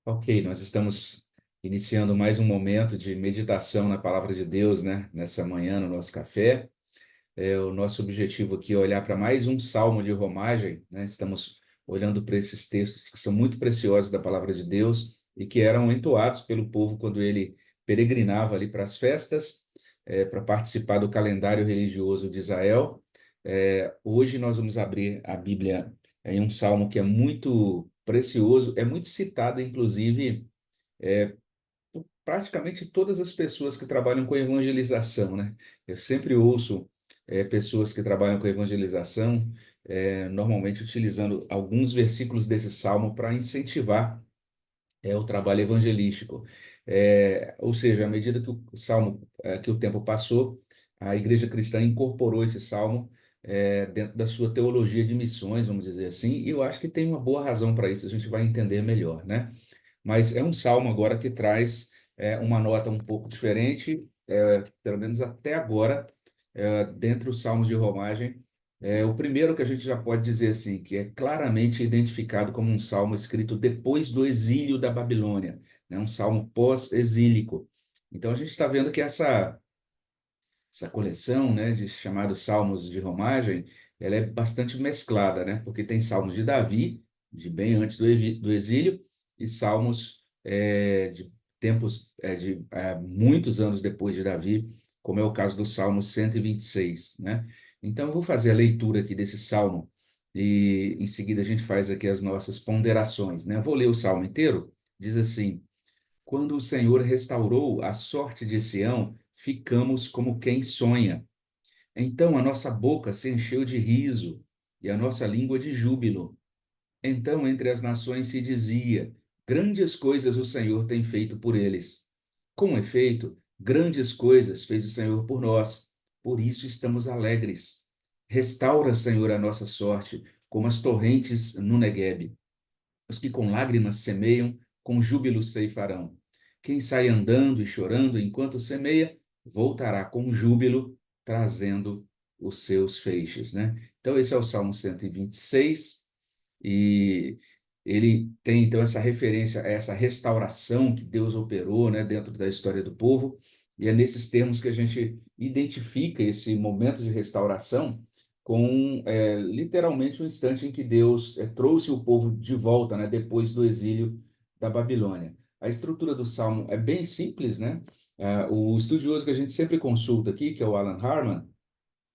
Ok, nós estamos iniciando mais um momento de meditação na palavra de Deus, né? Nessa manhã, no nosso café. O nosso objetivo aqui é olhar para mais um salmo de romagem, né? Estamos olhando para esses textos que são muito preciosos da palavra de Deus e que eram entoados pelo povo quando ele peregrinava ali para as festas, para participar do calendário religioso de Israel. Hoje nós vamos abrir a Bíblia em um salmo que é muito precioso, é muito citado, inclusive praticamente todas as pessoas que trabalham com evangelização, né? Eu sempre ouço pessoas que trabalham com evangelização, normalmente utilizando alguns versículos desse salmo para incentivar o trabalho evangelístico. Ou seja, à medida que o salmo, que o tempo passou, a Igreja Cristã incorporou esse salmo dentro da sua teologia de missões, vamos dizer assim, e eu acho que tem uma boa razão para isso, a gente vai entender melhor, né? Mas é um salmo agora que traz uma nota um pouco diferente, pelo menos até agora, dentre os salmos de romagem. O primeiro que a gente já pode dizer assim, que é claramente identificado como um salmo escrito depois do exílio da Babilônia, né? Um salmo pós-exílico. Então a gente está vendo que essa coleção, né, de chamados salmos de romagem, ela é bastante mesclada, né? Porque tem salmos de Davi, de bem antes do exílio, e salmos de tempos de muitos anos depois de Davi, como é o caso do Salmo 126, né? Então eu vou fazer a leitura aqui desse salmo e em seguida a gente faz aqui as nossas ponderações, né? Eu vou ler o salmo inteiro. Diz assim: quando o Senhor restaurou a sorte de Sião, ficamos como quem sonha. Então a nossa boca se encheu de riso e a nossa língua de júbilo. Então entre as nações se dizia: grandes coisas o Senhor tem feito por eles. Com efeito, grandes coisas fez o Senhor por nós. Por isso estamos alegres. Restaura, Senhor, a nossa sorte, como as torrentes no Neguebe. Os que com lágrimas semeiam, com júbilo ceifarão. Quem sai andando e chorando enquanto semeia, voltará com júbilo, trazendo os seus feixes, né? Então, esse é o Salmo 126, e ele tem, então, essa referência a essa restauração que Deus operou, né, dentro da história do povo, e é nesses termos que a gente identifica esse momento de restauração com literalmente o instante em que Deus trouxe o povo de volta, né, depois do exílio da Babilônia. A estrutura do Salmo é bem simples, né? O estudioso que a gente sempre consulta aqui, que é o Alan Harman,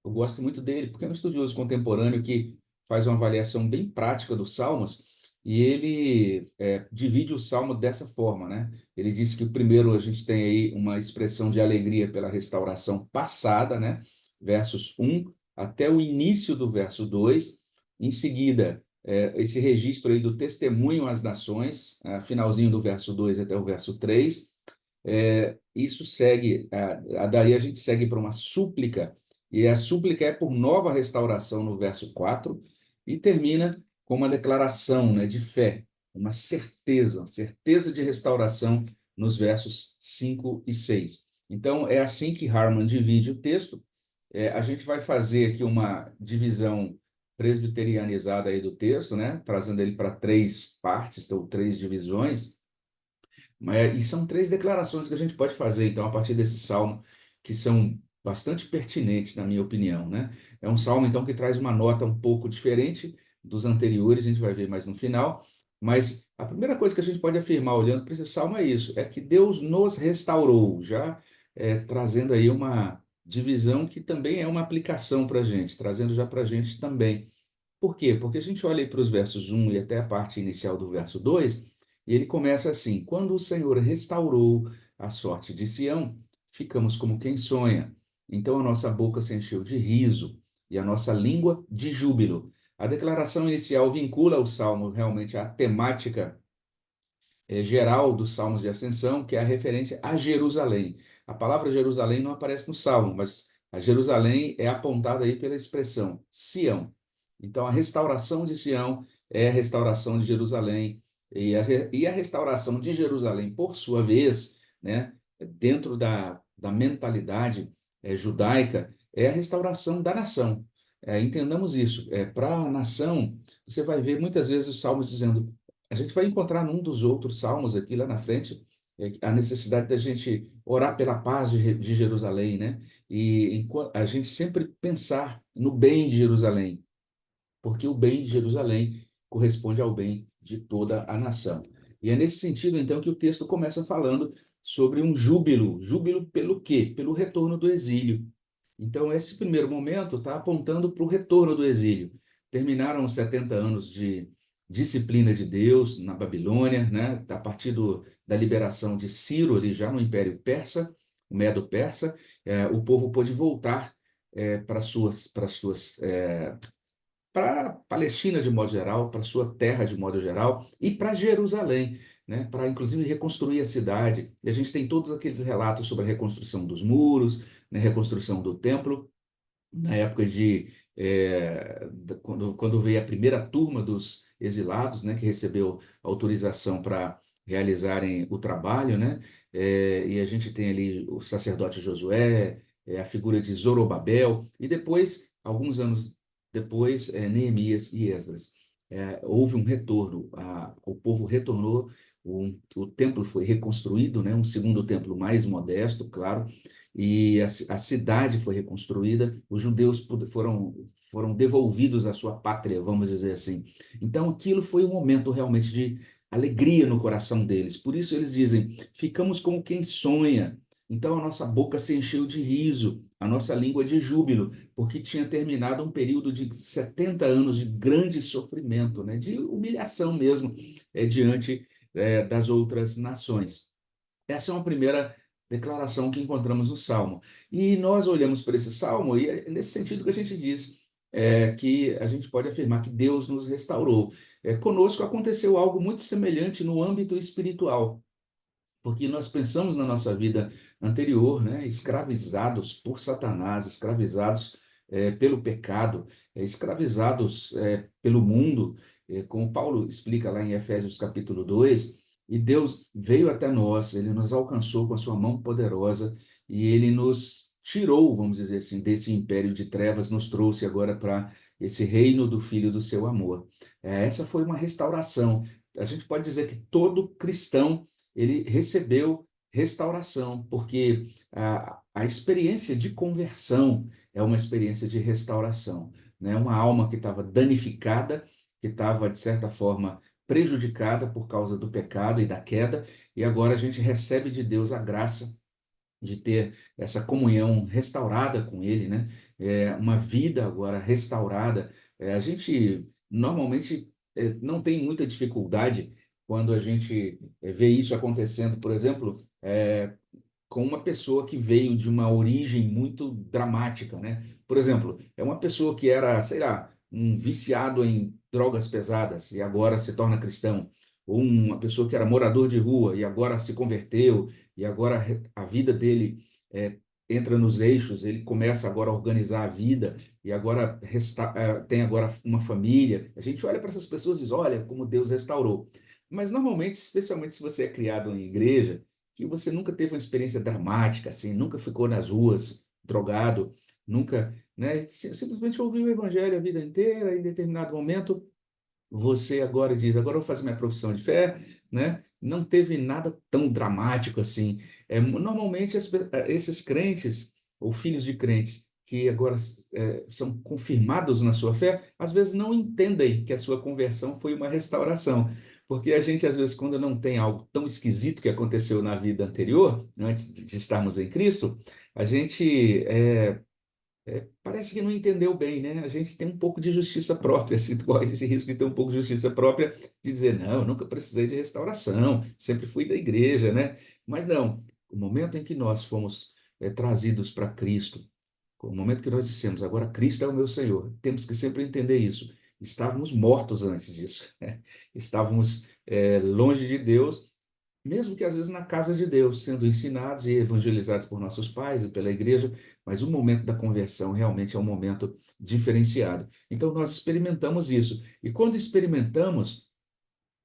eu gosto muito dele, porque é um estudioso contemporâneo que faz uma avaliação bem prática dos Salmos, e ele divide o Salmo dessa forma, né? Ele diz que primeiro a gente tem aí uma expressão de alegria pela restauração passada, né? Versos 1 até o início do verso 2. Em seguida, esse registro aí do testemunho às nações, finalzinho do verso 2 até o verso 3. Isso segue, daí a gente segue para uma súplica, e a súplica é por nova restauração no verso 4 e termina com uma declaração, né, de fé, uma certeza de restauração nos versos 5 e 6. Então, é assim que Harman divide o texto. A gente vai fazer aqui uma divisão presbiterianizada aí do texto, né, trazendo ele para três partes, ou três divisões. E são três declarações que a gente pode fazer, então, a partir desse salmo, que são bastante pertinentes, na minha opinião, né? É um salmo, então, que traz uma nota um pouco diferente dos anteriores, a gente vai ver mais no final, mas a primeira coisa que a gente pode afirmar, olhando para esse salmo, é isso, é que Deus nos restaurou, já trazendo aí uma divisão que também é uma aplicação para a gente, trazendo já para a gente também. Por quê? Porque a gente olha aí para os versos 1 e até a parte inicial do verso 2, e ele começa assim: quando o Senhor restaurou a sorte de Sião, ficamos como quem sonha. Então a nossa boca se encheu de riso e a nossa língua de júbilo. A declaração inicial vincula o salmo realmente à temática geral dos salmos de ascensão, que é a referência a Jerusalém. A palavra Jerusalém não aparece no salmo, mas a Jerusalém é apontada aí pela expressão Sião. Então, a restauração de Sião é a restauração de Jerusalém, e a restauração de Jerusalém, por sua vez, né, dentro da mentalidade judaica, é a restauração da nação. Entendamos isso. Para a nação, você vai ver muitas vezes os salmos dizendo: a gente vai encontrar num dos outros salmos aqui lá na frente a necessidade da gente orar pela paz de Jerusalém, né? E a gente sempre pensar no bem de Jerusalém, porque o bem de Jerusalém corresponde ao bem de toda a nação. E é nesse sentido, então, que o texto começa falando sobre um júbilo. Júbilo pelo quê? Pelo retorno do exílio. Então, esse primeiro momento está apontando para o retorno do exílio. Terminaram os 70 anos de disciplina de Deus na Babilônia, né? A partir da liberação de Ciro, ali já no Império Persa, o Medo-Persa, o povo pôde voltar para a Palestina de modo geral, para sua terra de modo geral e para Jerusalém, né? Para inclusive reconstruir a cidade. E a gente tem todos aqueles relatos sobre a reconstrução dos muros, né? Reconstrução do templo na época quando veio a primeira turma dos exilados, né, que recebeu autorização para realizarem o trabalho, né, e a gente tem ali o sacerdote Josué, a figura de Zorobabel, e depois, alguns anos depois, Neemias e Esdras. Houve um retorno, o povo retornou, o templo foi reconstruído, né, um segundo templo mais modesto, claro, e a cidade foi reconstruída, os judeus foram devolvidos à sua pátria, vamos dizer assim. Então, aquilo foi um momento realmente de alegria no coração deles. Por isso eles dizem: ficamos como quem sonha. Então, a nossa boca se encheu de riso, a nossa língua de júbilo, porque tinha terminado um período de 70 anos de grande sofrimento, né, de humilhação mesmo, diante, das outras nações. Essa é uma primeira declaração que encontramos no Salmo. E nós olhamos para esse Salmo e é nesse sentido que a gente diz que a gente pode afirmar que Deus nos restaurou. Conosco aconteceu algo muito semelhante no âmbito espiritual, porque nós pensamos na nossa vida anterior, né, escravizados por Satanás, escravizados pelo pecado, escravizados pelo mundo, como Paulo explica lá em Efésios capítulo 2, e Deus veio até nós, ele nos alcançou com a sua mão poderosa e ele nos tirou, vamos dizer assim, desse império de trevas, nos trouxe agora para esse reino do Filho do seu amor. Essa foi uma restauração. A gente pode dizer que todo cristão ele recebeu restauração, porque a experiência de conversão é uma experiência de restauração, né? Uma alma que estava danificada, que estava, de certa forma, prejudicada por causa do pecado e da queda, e agora a gente recebe de Deus a graça de ter essa comunhão restaurada com Ele, né? Uma vida agora restaurada. A gente normalmente não tem muita dificuldade quando a gente vê isso acontecendo, por exemplo, com uma pessoa que veio de uma origem muito dramática, né? Por exemplo, é uma pessoa que era, sei lá, um viciado em drogas pesadas e agora se torna cristão, ou uma pessoa que era morador de rua e agora se converteu e agora a vida dele é, entra nos eixos, ele começa agora a organizar a vida e agora tem agora uma família. A gente olha para essas pessoas e diz, olha como Deus restaurou. Mas normalmente, especialmente se você é criado em igreja, que você nunca teve uma experiência dramática, assim, nunca ficou nas ruas drogado, nunca, né, simplesmente ouviu o evangelho a vida inteira, em determinado momento você agora diz, agora eu vou fazer minha profissão de fé, né? Não teve nada tão dramático assim. Normalmente esses crentes ou filhos de crentes que agora são confirmados na sua fé, às vezes não entendem que a sua conversão foi uma restauração, porque a gente às vezes quando não tem algo tão esquisito que aconteceu na vida anterior, antes de estarmos em Cristo, a gente parece que não entendeu bem, né? A gente tem um pouco de justiça própria, assim, corre esse risco de ter um pouco de justiça própria, de dizer, não, eu nunca precisei de restauração, sempre fui da igreja, né? Mas não, o momento em que nós fomos trazidos para Cristo, o momento que nós dissemos, agora Cristo é o meu Senhor, temos que sempre entender isso. Estávamos mortos antes disso, né? Estávamos longe de Deus, mesmo que às vezes na casa de Deus, sendo ensinados e evangelizados por nossos pais e pela igreja, mas o momento da conversão realmente é um momento diferenciado. Então nós experimentamos isso. E quando experimentamos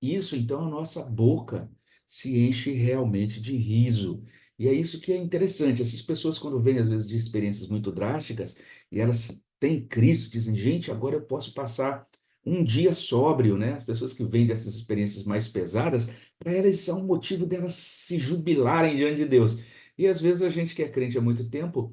isso, então a nossa boca se enche realmente de riso. E é isso que é interessante. Essas pessoas, quando vêm, às vezes, de experiências muito drásticas, e elas têm Cristo, dizem, gente, agora eu posso passar um dia sóbrio, né? As pessoas que vêm dessas experiências mais pesadas, para elas isso é um motivo delas se jubilarem diante de Deus. E às vezes a gente que é crente há muito tempo,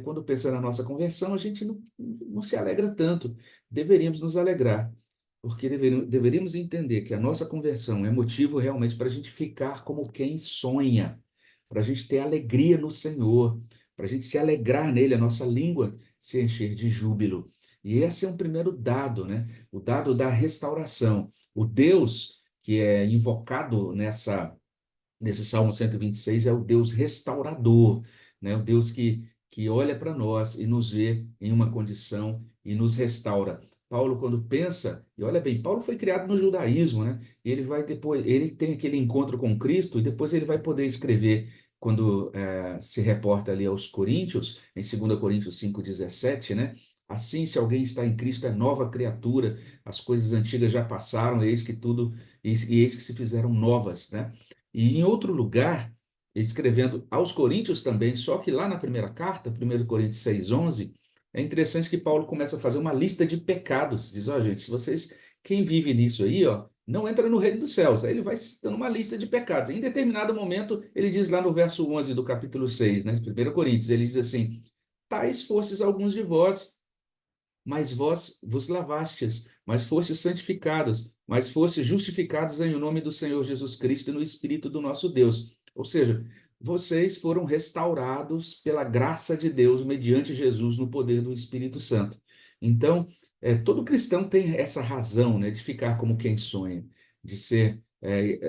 quando pensa na nossa conversão, a gente não se alegra tanto. Deveríamos nos alegrar, porque deveríamos entender que a nossa conversão é motivo realmente para a gente ficar como quem sonha, para a gente ter alegria no Senhor, para a gente se alegrar nele, a nossa língua se encher de júbilo. E esse é um primeiro dado, né? O dado da restauração. O Deus que é invocado nesse Salmo 126 é o Deus restaurador, né? O Deus que olha para nós e nos vê em uma condição e nos restaura. Paulo, quando pensa, e olha bem, Paulo foi criado no judaísmo, né? E ele vai depois, ele tem aquele encontro com Cristo e depois ele vai poder escrever, quando se reporta ali aos Coríntios, em 2 Coríntios 5,17, né? Assim, se alguém está em Cristo, é nova criatura, as coisas antigas já passaram, eis que se fizeram novas, né? E em outro lugar, escrevendo aos Coríntios também, só que lá na primeira carta, 1 Coríntios 6,11, é interessante que Paulo começa a fazer uma lista de pecados. Diz, ó, gente, se vocês, quem vive nisso aí, ó, não entra no reino dos céus. Aí ele vai dando uma lista de pecados. Em determinado momento, ele diz lá no verso 11 do capítulo 6, né, 1 Coríntios, ele diz assim, tais fostes alguns de vós, mas vós vos lavastes, mas fostes santificados, mas fostes justificados em o nome do Senhor Jesus Cristo e no Espírito do nosso Deus. Ou seja, vocês foram restaurados pela graça de Deus mediante Jesus no poder do Espírito Santo. Então, todo cristão tem essa razão, né, de ficar como quem sonha, de ser.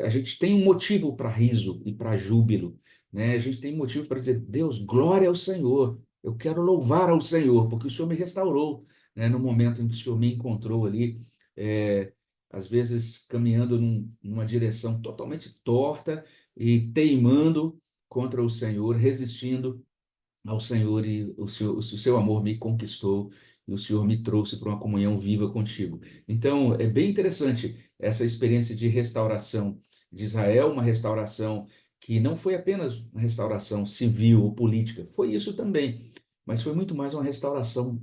A gente tem um motivo para riso e para júbilo, né? A gente tem motivo para dizer, Deus, glória ao Senhor. Eu quero louvar ao Senhor, porque o Senhor me restaurou, né, no momento em que o Senhor me encontrou ali, é, às vezes caminhando numa direção totalmente torta e teimando contra o Senhor, resistindo ao Senhor, e o seu amor me conquistou e o Senhor me trouxe para uma comunhão viva contigo. Então, é bem interessante essa experiência de restauração de Israel, uma restauração que não foi apenas uma restauração civil ou política, foi isso também, mas foi muito mais uma restauração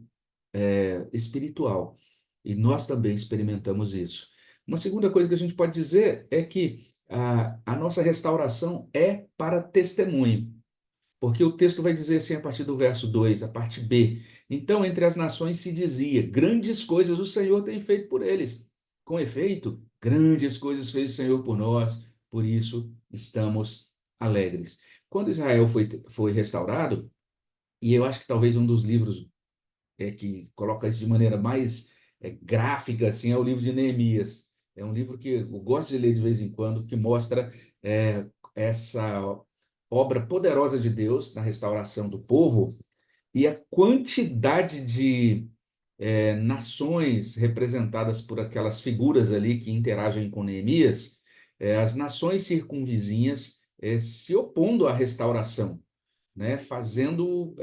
espiritual. E nós também experimentamos isso. Uma segunda coisa que a gente pode dizer é que a nossa restauração é para testemunho, porque o texto vai dizer assim a partir do verso 2, a parte B. Então, entre as nações se dizia: grandes coisas o Senhor tem feito por eles. Com efeito, grandes coisas fez o Senhor por nós, por isso estamos alegres. Quando Israel foi restaurado, e eu acho que talvez um dos livros que coloca isso de maneira mais gráfica, assim, é o livro de Neemias. É um livro que eu gosto de ler de vez em quando, que mostra essa obra poderosa de Deus na restauração do povo e a quantidade de nações representadas por aquelas figuras ali que interagem com Neemias, as nações circunvizinhas se opondo à restauração, né, fazendo,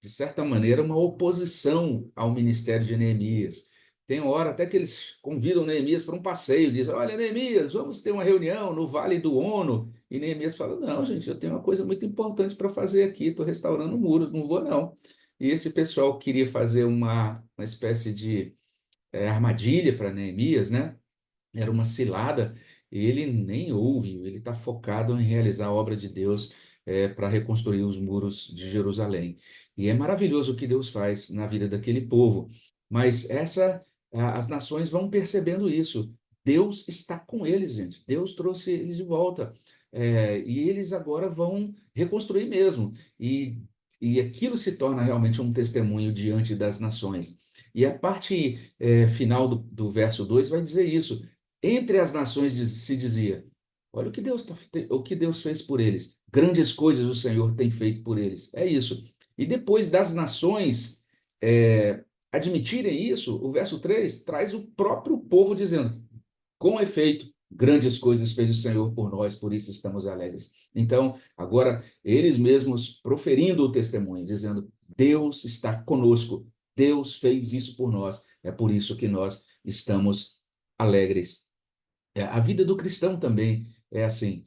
de certa maneira, uma oposição ao ministério de Neemias. Tem hora até que eles convidam Neemias para um passeio, dizem, olha, Neemias, vamos ter uma reunião no Vale do Ono. E Neemias fala, não, gente, eu tenho uma coisa muito importante para fazer aqui, estou restaurando muros, não vou não. E esse pessoal queria fazer uma espécie de armadilha para Neemias, né? Era uma cilada, e ele nem ouve, ele está focado em realizar a obra de Deus para reconstruir os muros de Jerusalém. E é maravilhoso o que Deus faz na vida daquele povo, mas as nações vão percebendo isso. Deus está com eles, gente. Deus trouxe eles de volta. E eles agora vão reconstruir mesmo. E aquilo se torna realmente um testemunho diante das nações. E a parte final do verso 2 vai dizer isso. Entre as nações se dizia: olha o que Deus fez por eles. Grandes coisas o Senhor tem feito por eles. É isso. E depois das nações admitirem isso, o verso 3 traz o próprio povo dizendo: com efeito, grandes coisas fez o Senhor por nós, por isso estamos alegres. Então, agora, eles mesmos proferindo o testemunho, dizendo: Deus está conosco, Deus fez isso por nós, é por isso que nós estamos alegres. A vida do cristão também é assim.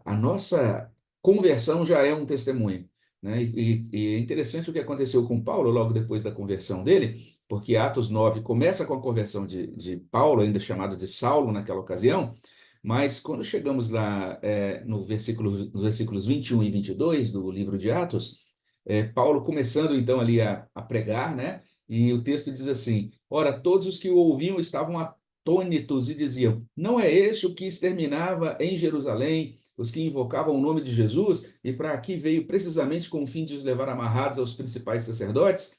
A nossa conversão já é um testemunho, né? E é interessante o que aconteceu com Paulo logo depois da conversão dele. porque Atos 9 começa com a conversão de Paulo, ainda chamado de Saulo naquela ocasião, mas quando chegamos lá no nos versículos 21 e 22 do livro de Atos, Paulo começando então ali a pregar, né? E o texto diz assim: Ora, todos os que o ouviam estavam atônitos e diziam: Não é este o que exterminava em Jerusalém os que invocavam o nome de Jesus e para aqui veio precisamente com o fim de os levar amarrados aos principais sacerdotes?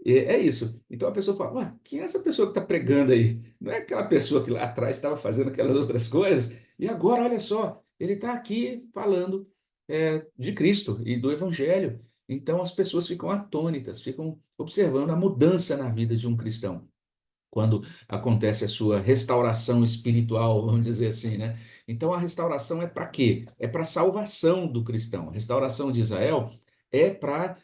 É isso. Então a pessoa fala: Ué, quem é essa pessoa que está pregando aí? Não é aquela pessoa que lá atrás estava fazendo aquelas outras coisas? E agora, olha só, ele está aqui falando de Cristo e do Evangelho. Então as pessoas ficam atônitas, ficam observando a mudança na vida de um cristão quando acontece a sua restauração espiritual, vamos dizer assim, né? Então a restauração é para quê? É para a salvação do cristão. A restauração de Israel é para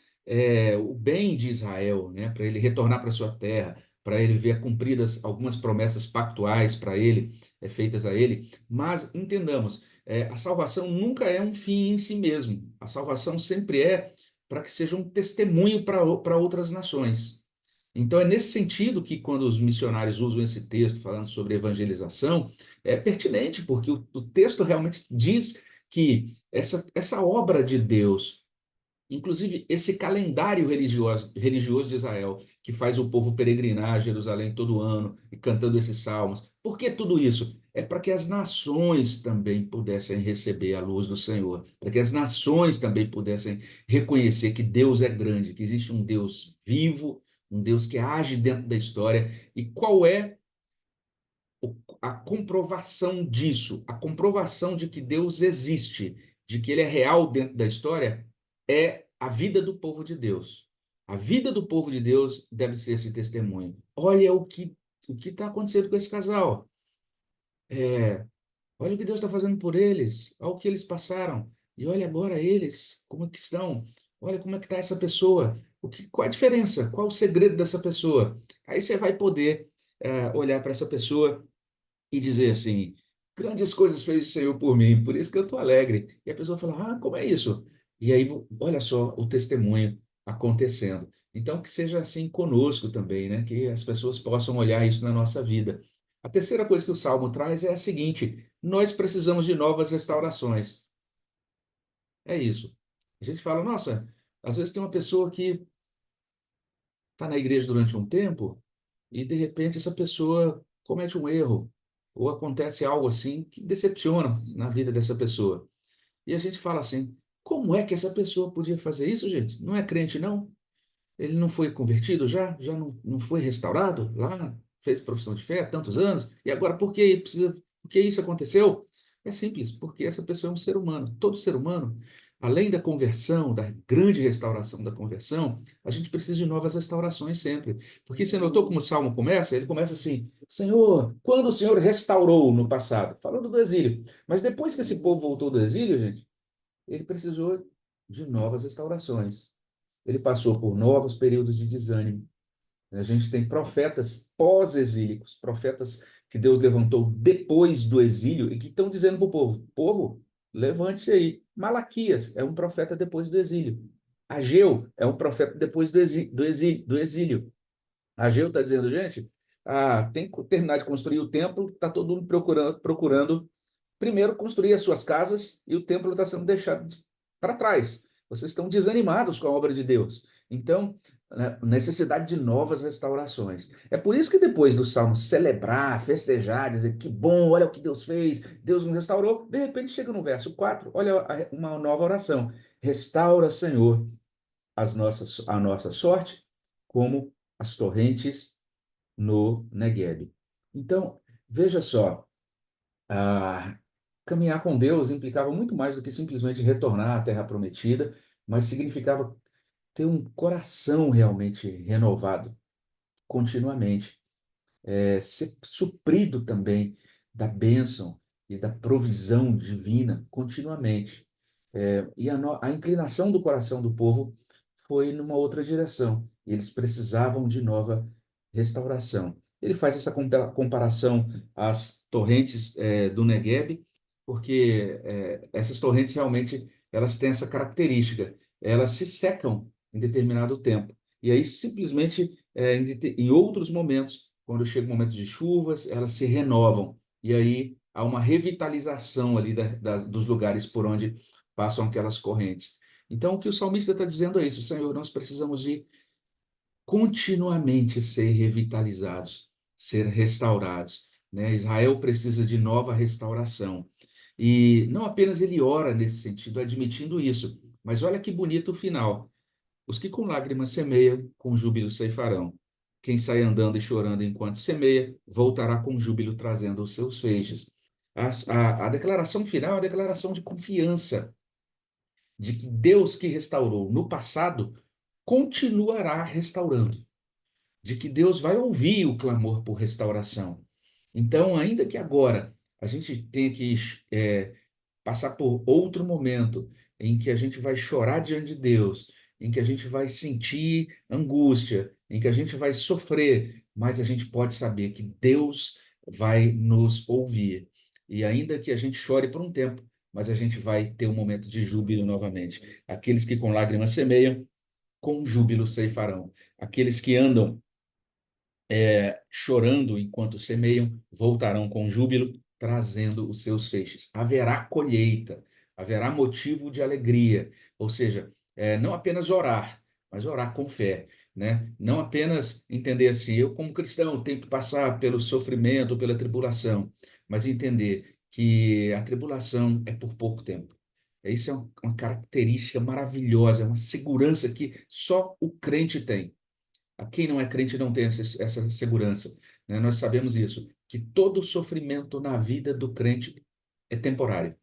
o bem de Israel, né? Para ele retornar para sua terra, para ele ver cumpridas algumas promessas pactuais para ele, feitas a ele. Mas entendamos, a salvação nunca é um fim em si mesmo. A salvação sempre é para que seja um testemunho para outras nações. Então, é nesse sentido que, quando os missionários usam esse texto falando sobre evangelização, é pertinente, porque o texto realmente diz que essa obra de Deus, inclusive esse calendário religioso de Israel, que faz o povo peregrinar a Jerusalém todo ano e cantando esses salmos, por que tudo isso? É para que as nações também pudessem receber a luz do Senhor, para que as nações também pudessem reconhecer que Deus é grande, que existe um Deus vivo, um Deus que age dentro da história. E qual é a comprovação disso? A comprovação de que Deus existe, de que ele é real dentro da história, é a vida do povo de Deus. A vida do povo de Deus deve ser esse testemunho. Olha o que está acontecendo com esse casal. É, olha o que Deus está fazendo por eles. Olha o que eles passaram. E olha agora eles, como é que estão. Olha como é que está essa pessoa. Qual a diferença? Qual o segredo dessa pessoa? Aí você vai poder olhar para essa pessoa e dizer assim: grandes coisas fez o Senhor por mim, por isso que eu estou alegre. E a pessoa fala: ah, como é isso? E aí, olha só o testemunho acontecendo. Então, que seja assim conosco também, né? Que as pessoas possam olhar isso na nossa vida. A terceira coisa que o Salmo traz é a seguinte: nós precisamos de novas restaurações. É isso. A gente fala: nossa, às vezes tem uma pessoa que está na igreja durante um tempo e de repente essa pessoa comete um erro ou acontece algo assim que decepciona na vida dessa pessoa. E a gente fala assim: como é que essa pessoa podia fazer isso, gente? Não é crente, não? Ele não foi convertido já? Já não foi restaurado lá? Fez profissão de fé há tantos anos? E agora por que isso aconteceu? É simples, porque essa pessoa é um ser humano. Todo ser humano, além da conversão, da grande restauração da conversão, a gente precisa de novas restaurações sempre. Porque você notou como o Salmo começa? Ele começa assim: Senhor, quando o Senhor restaurou no passado, falando do exílio. Mas depois que esse povo voltou do exílio, gente, ele precisou de novas restaurações. Ele passou por novos períodos de desânimo. A gente tem profetas pós-exílicos, profetas que Deus levantou depois do exílio e que estão dizendo para o povo: povo, levante-se aí. Malaquias é um profeta depois do exílio. Ageu é um profeta depois do exílio. Ageu está dizendo: gente, tem que terminar de construir o templo, está todo mundo procurando primeiro construir as suas casas e o templo está sendo deixado para trás. Vocês estão desanimados com a obra de Deus. Então, né, necessidade de novas restaurações. É por isso que depois do Salmo celebrar, festejar, dizer que bom, olha o que Deus fez, Deus nos restaurou, de repente chega no verso 4, olha uma nova oração. Restaura, Senhor, a nossa sorte, como as torrentes no Negueb. Então, veja só, ah, caminhar com Deus implicava muito mais do que simplesmente retornar à Terra Prometida, mas significava ter um coração realmente renovado continuamente, ser suprido também da bênção e da provisão divina continuamente. E a inclinação do coração do povo foi numa outra direção. E eles precisavam de nova restauração. Ele faz essa comparação às torrentes do Negueb, porque essas torrentes realmente elas têm essa característica. Elas se secam em determinado tempo. E aí simplesmente em outros momentos, quando chega o momento de chuvas, elas se renovam. E aí há uma revitalização ali dos lugares por onde passam aquelas correntes. Então, o que o salmista está dizendo é isso: Senhor, nós precisamos de continuamente ser revitalizados, ser restaurados, né? Israel precisa de nova restauração. E não apenas ele ora nesse sentido, admitindo isso, mas olha que bonito o final. Os que com lágrimas semeiam, com júbilo ceifarão. Quem sai andando e chorando enquanto semeia, voltará com júbilo trazendo os seus feixes. A declaração final é a declaração de confiança de que Deus que restaurou no passado continuará restaurando, de que Deus vai ouvir o clamor por restauração. Então, ainda que agora a gente tenha que passar por outro momento em que a gente vai chorar diante de Deus, em que a gente vai sentir angústia, em que a gente vai sofrer, mas a gente pode saber que Deus vai nos ouvir. E ainda que a gente chore por um tempo, mas a gente vai ter um momento de júbilo novamente. Aqueles que com lágrimas semeiam, com júbilo ceifarão. Aqueles que andam chorando enquanto semeiam, voltarão com júbilo, trazendo os seus feixes. Haverá colheita, haverá motivo de alegria, ou seja, não apenas orar, mas orar com fé, né? Não apenas entender assim, eu como cristão tenho que passar pelo sofrimento, pela tribulação, mas entender que a tribulação é por pouco tempo. Isso é uma característica maravilhosa, é uma segurança que só o crente tem. A quem não é crente não tem essa segurança, né? Nós sabemos isso, que todo sofrimento na vida do crente é temporário.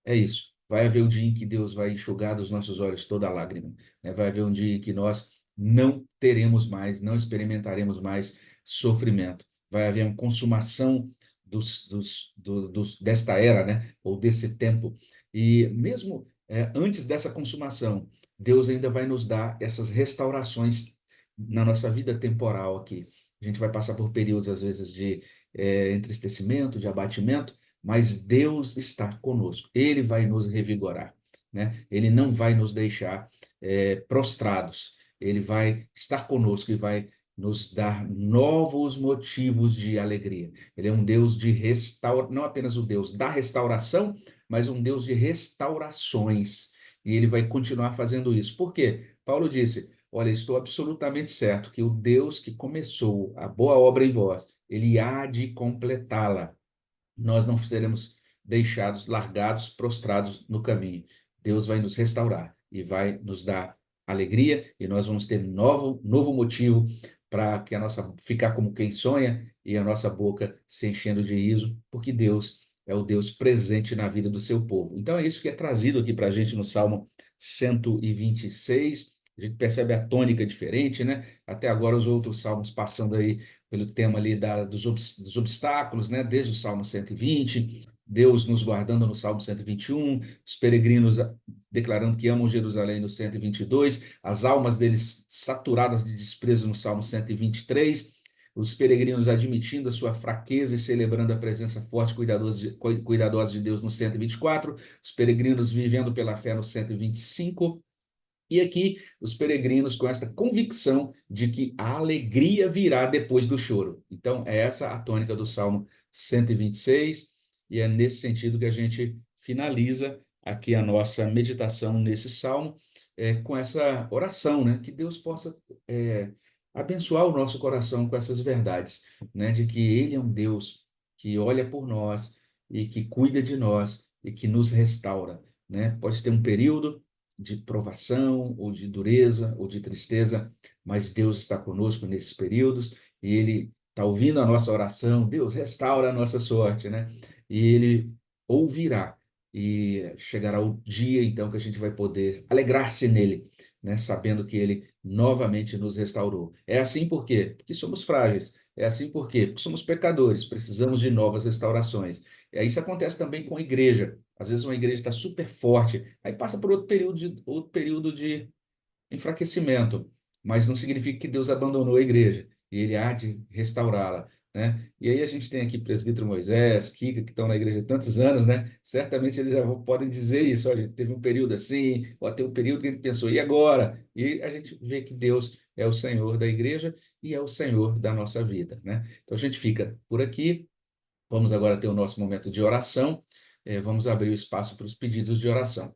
É isso. Vai haver um dia em que Deus vai enxugar dos nossos olhos toda a lágrima, né? Vai haver um dia em que nós não teremos mais, não experimentaremos mais sofrimento. Vai haver uma consumação desta era, né? Ou desse tempo. E mesmo antes dessa consumação, Deus ainda vai nos dar essas restaurações na nossa vida temporal aqui. A gente vai passar por períodos, às vezes, de entristecimento, de abatimento, mas Deus está conosco. Ele vai nos revigorar, né? Ele não vai nos deixar prostrados. Ele vai estar conosco e vai nos dar novos motivos de alegria. Ele é um Deus de restauração, não apenas o Deus da restauração, mas um Deus de restaurações. E ele vai continuar fazendo isso. Por quê? Paulo disse: olha, estou absolutamente certo que o Deus que começou a boa obra em vós, ele há de completá-la. Nós não seremos deixados, largados, prostrados no caminho. Deus vai nos restaurar e vai nos dar alegria, e nós vamos ter novo motivo para que a nossa ficar como quem sonha e a nossa boca se enchendo de riso, porque Deus é o Deus presente na vida do seu povo. Então é isso que é trazido aqui para a gente no Salmo 126. A gente percebe a tônica diferente, né? Até agora os outros salmos passando aí pelo tema ali dos obstáculos, né? Desde o Salmo 120, Deus nos guardando no Salmo 121, os peregrinos declarando que amam Jerusalém no 122, as almas deles saturadas de desprezo no Salmo 123, os peregrinos admitindo a sua fraqueza e celebrando a presença forte e cuidadosa de Deus no 124, os peregrinos vivendo pela fé no 125, e aqui, os peregrinos com esta convicção de que a alegria virá depois do choro. Então, é essa a tônica do Salmo 126, e é nesse sentido que a gente finaliza aqui a nossa meditação nesse salmo, com essa oração, né? Que Deus possa abençoar o nosso coração com essas verdades, né? De que Ele é um Deus que olha por nós e que cuida de nós e que nos restaura, né? Pode ter um período de provação, ou de dureza, ou de tristeza, mas Deus está conosco nesses períodos e Ele está ouvindo a nossa oração. Deus restaura a nossa sorte, né? E Ele ouvirá e chegará o dia então que a gente vai poder alegrar-se nele, né? Sabendo que Ele novamente nos restaurou. É assim por quê? Porque somos frágeis. É assim por quê? Porque somos pecadores, precisamos de novas restaurações. Isso acontece também com a igreja. Às vezes uma igreja está super forte, aí passa por outro período de enfraquecimento, mas não significa que Deus abandonou a igreja, e ele há de restaurá-la. né? E aí a gente tem aqui presbítero Moisés, Kika, que estão na igreja há tantos anos, né? Certamente eles podem dizer isso, olha, teve um período assim, ou até um período que a gente pensou, e agora? E a gente vê que Deus é o Senhor da igreja e é o Senhor da nossa vida, né? Então a gente fica por aqui, vamos agora ter o nosso momento de oração, vamos abrir o espaço para os pedidos de oração.